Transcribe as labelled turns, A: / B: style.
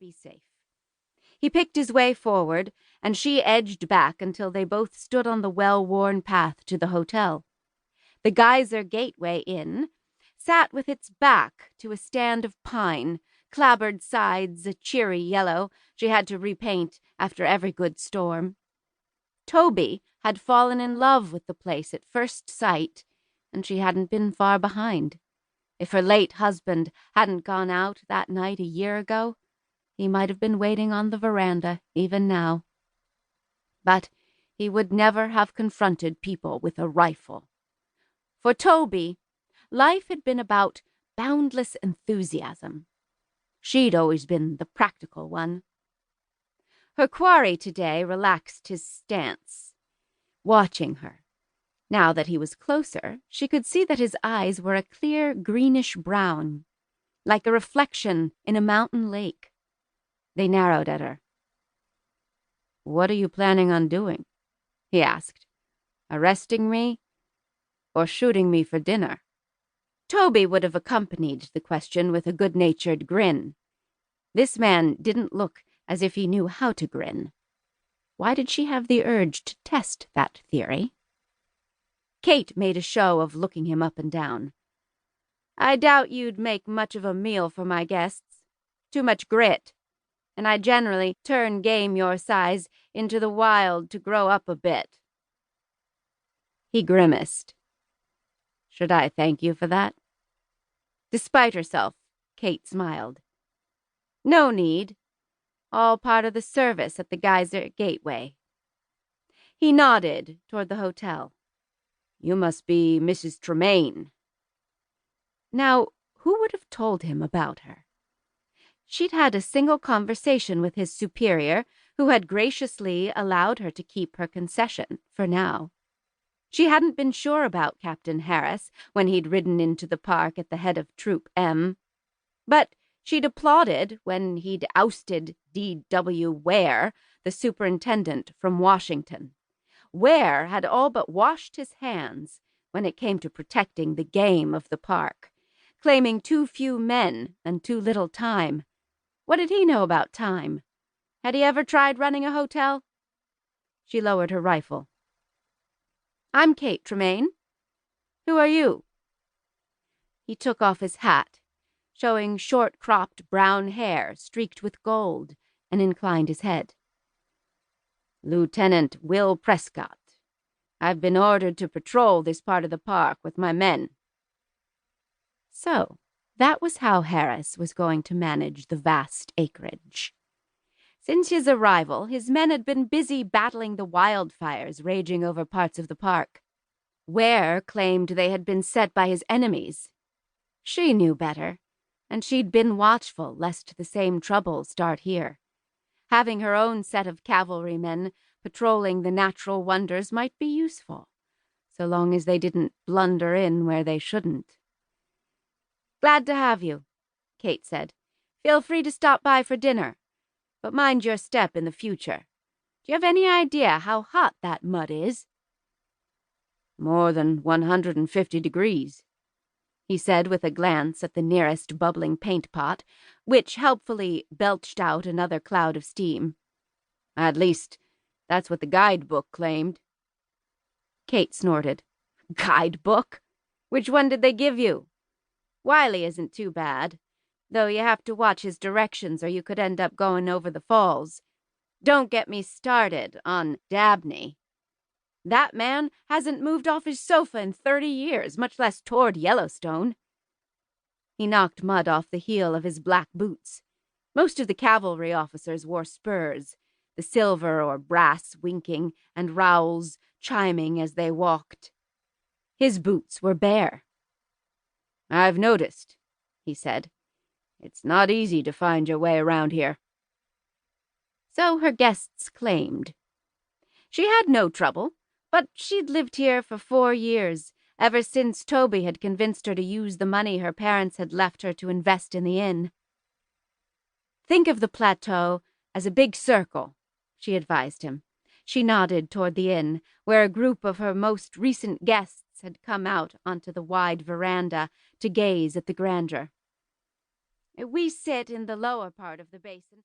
A: be safe. He picked his way forward, and she edged back until they both stood on the well-worn path to the hotel. The Geyser Gateway Inn sat with its back to a stand of pine, clabbered sides a cheery yellow she had to repaint after every good storm. Toby had fallen in love with the place at first sight, and she hadn't been far behind. If her late husband hadn't gone out that night a year ago, he might have been waiting on the veranda even now. But he would never have confronted people with a rifle. For Toby, life had been about boundless enthusiasm. She'd always been the practical one. Her quarry today relaxed his stance, watching her. Now that he was closer, she could see that his eyes were a clear greenish-brown, like a reflection in a mountain lake. They narrowed at her. "What are you planning on doing?" he asked. "Arresting me or shooting me for dinner?" Toby would have accompanied the question with a good-natured grin. This man didn't look as if he knew how to grin. Why did she have the urge to test that theory? Kate made a show of looking him up and down. "I doubt you'd make much of a meal for my guests. Too much grit. And I generally turn game your size into the wild to grow up a bit." He grimaced. "Should I thank you for that?" Despite herself, Kate smiled. "No need. All part of the service at the Geyser Gateway." He nodded toward the hotel. "You must be Mrs. Tremaine." Now, who would have told him about her? She'd had a single conversation with his superior, who had graciously allowed her to keep her concession, for now. She hadn't been sure about Captain Harris when he'd ridden into the park at the head of Troop M. But she'd applauded when he'd ousted D.W. Ware, the superintendent, from Washington. Ware had all but washed his hands when it came to protecting the game of the park, claiming too few men and too little time. What did he know about time? Had he ever tried running a hotel? She lowered her rifle. "I'm Kate Tremaine. Who are you?" He took off his hat, showing short-cropped brown hair streaked with gold, and inclined his head. "Lieutenant Will Prescott. I've been ordered to patrol this part of the park with my men." So, that was how Harris was going to manage the vast acreage. Since his arrival, his men had been busy battling the wildfires raging over parts of the park. Ware claimed they had been set by his enemies. She knew better, and she'd been watchful lest the same trouble start here. Having her own set of cavalrymen patrolling the natural wonders might be useful, so long as they didn't blunder in where they shouldn't. "Glad to have you," Kate said. "Feel free to stop by for dinner, but mind your step in the future. Do you have any idea how hot that mud is?" "More than 150 degrees, he said with a glance at the nearest bubbling paint pot, which helpfully belched out another cloud of steam. "At least, that's what the guidebook claimed." Kate snorted. "Guidebook? Which one did they give you? Wiley isn't too bad, though you have to watch his directions or you could end up going over the falls. Don't get me started on Dabney. That man hasn't moved off his sofa in 30 years, much less toured Yellowstone." He knocked mud off the heel of his black boots. Most of the cavalry officers wore spurs, the silver or brass winking and rowels chiming as they walked. His boots were bare. "I've noticed," he said. "It's not easy to find your way around here." So her guests claimed. She had no trouble, but she'd lived here for 4 years, ever since Toby had convinced her to use the money her parents had left her to invest in the inn. "Think of the plateau as a big circle," she advised him. She nodded toward the inn, where a group of her most recent guests had come out onto the wide veranda to gaze at the grandeur. "We sit in the lower part of the basin."